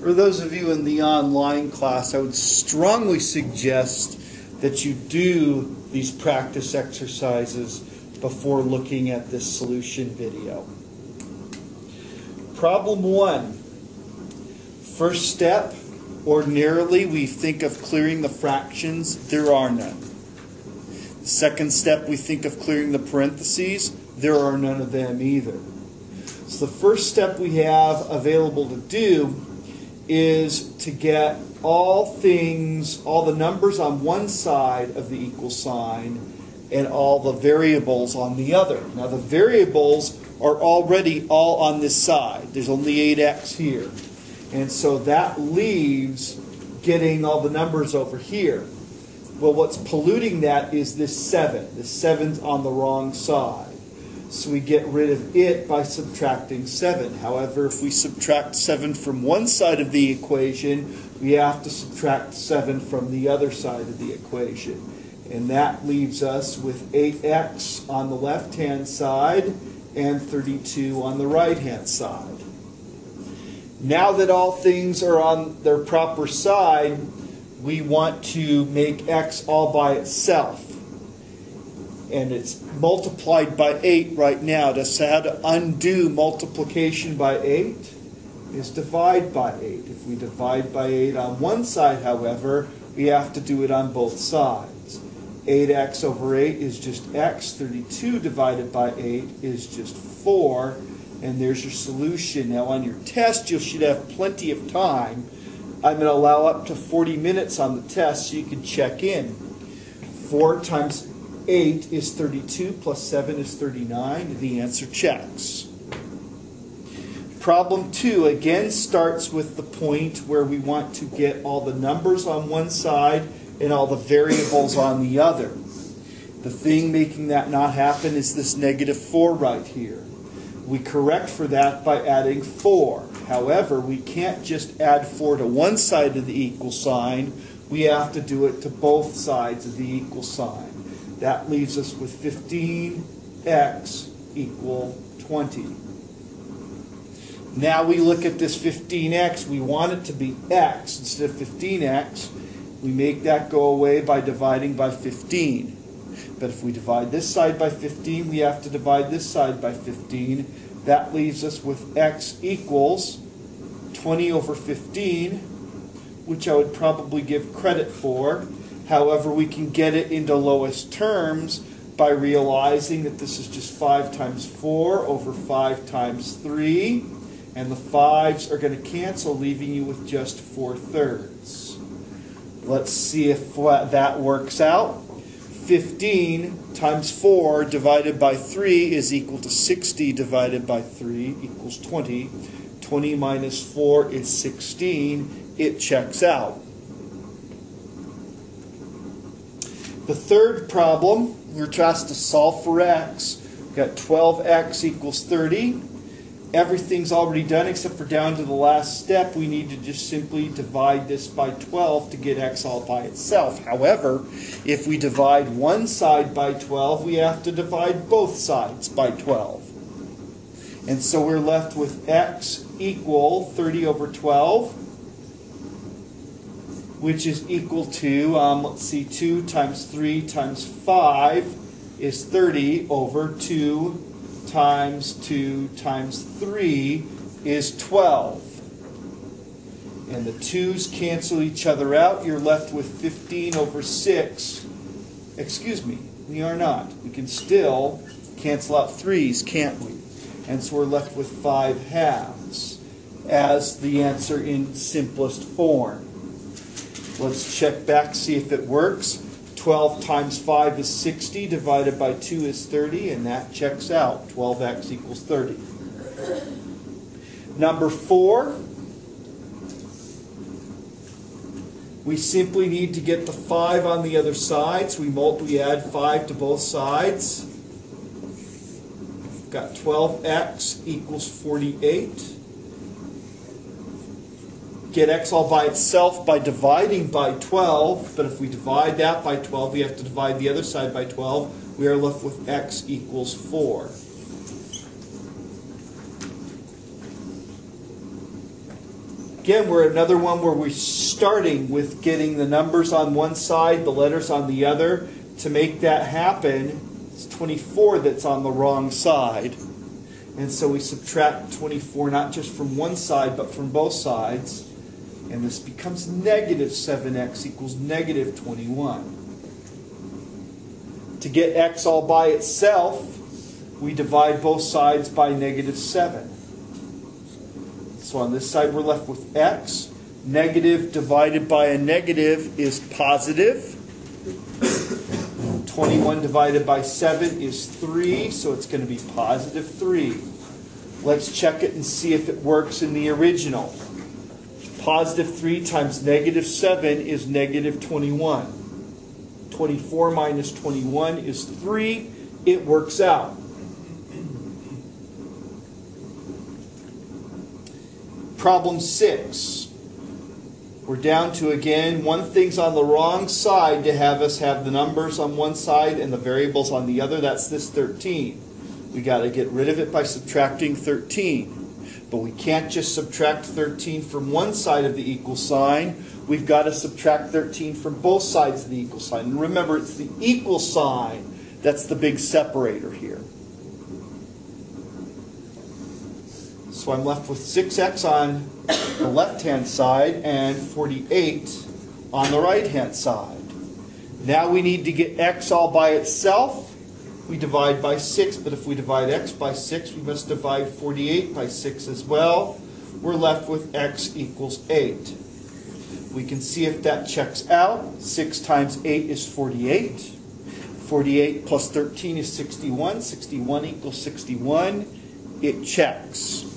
For those of you in the online class, I would strongly suggest that you do these practice exercises before looking at this solution video. Problem 1. First step, ordinarily we think of clearing the fractions. There are none. The second step, we think of clearing the parentheses. There are none of them either. So the first step we have available to do is to get all the numbers on one side of the equal sign and all the variables on the other. Now the variables are already all on this side. There's only 8x here. And so that leaves getting all the numbers over here. Well, what's polluting that is this 7. The 7's on the wrong side. So we get rid of it by subtracting 7. However, if we subtract 7 from one side of the equation, we have to subtract 7 from the other side of the equation. And that leaves us with 8x on the left-hand side and 32 on the right-hand side. Now that all things are on their proper side, we want to make x all by itself. And it's multiplied by 8 right now. So how to undo multiplication by 8 is divide by 8. If we divide by 8 on one side, however, we have to do it on both sides. 8x over 8 is just x. 32 divided by 8 is just 4. And there's your solution. Now on your test, you should have plenty of time. I'm going to allow up to 40 minutes on the test so you can check in. 4 times 8 is 32, plus 7 is 39. The answer checks. Problem 2 again starts with the point where we want to get all the numbers on one side and all the variables on the other. The thing making that not happen is this -4 right here. We correct for that by adding 4. However, we can't just add 4 to one side of the equal sign. We have to do it to both sides of the equal sign. That leaves us with 15x equal 20. Now we look at this 15x. We want it to be x instead of 15x. We make that go away by dividing by 15. But if we divide this side by 15, we have to divide this side by 15. That leaves us with x equals 20 over 15, which I would probably give credit for. However, we can get it into lowest terms by realizing that this is just 5 times 4 over 5 times 3. And the 5's are going to cancel, leaving you with just 4/3. Let's see if that works out. 15 times 4 divided by 3 is equal to 60 divided by 3 equals 20. 20 minus 4 is 16. It checks out. The third problem, we're asked to solve for x. We've got 12x equals 30. Everything's already done except for down to the last step. We need to just simply divide this by 12 to get x all by itself. However, if we divide one side by 12, we have to divide both sides by 12. And so we're left with x equal 30 over 12, which is equal to, let's see, 2 times 3 times 5 is 30 over 2 times 2 times 3 is 12. And the 2's cancel each other out. You're left with 15 over 6. Excuse me, we are not. We can still cancel out 3's, can't we? And so we're left with 5/2 as the answer in simplest form. Let's check back, see if it works. 12 times 5 is 60, divided by 2 is 30, and that checks out. 12x equals 30. Number 4, we simply need to get the 5 on the other side, so we add 5 to both sides. We've got 12x equals 48. Get x all by itself by dividing by 12, but if we divide that by 12, we have to divide the other side by 12. We are left with x equals 4. Again, we're another one where we're starting with getting the numbers on one side, the letters on the other. To make that happen, it's 24 that's on the wrong side. And so we subtract 24 not just from one side, but from both sides. And this becomes negative 7x equals negative 21. To get x all by itself, we divide both sides by negative 7. So on this side we're left with x. Negative divided by a negative is positive. 21 divided by 7 is 3, so it's going to be positive 3. Let's check it and see if it works in the original. Positive 3 times negative 7 is negative 21. 24 minus 21 is 3. It works out. Problem 6. We're down to, again, one thing's on the wrong side to have us have the numbers on one side and the variables on the other. That's this 13. We got to get rid of it by subtracting 13. But we can't just subtract 13 from one side of the equal sign. We've got to subtract 13 from both sides of the equal sign. And remember, it's the equal sign that's the big separator here. So I'm left with 6x on the left-hand side and 48 on the right-hand side. Now we need to get x all by itself. We divide by 6, but if we divide x by 6, we must divide 48 by 6 as well. We're left with x equals 8. We can see if that checks out. 6 times 8 is 48. 48 plus 13 is 61. 61 equals 61. It checks.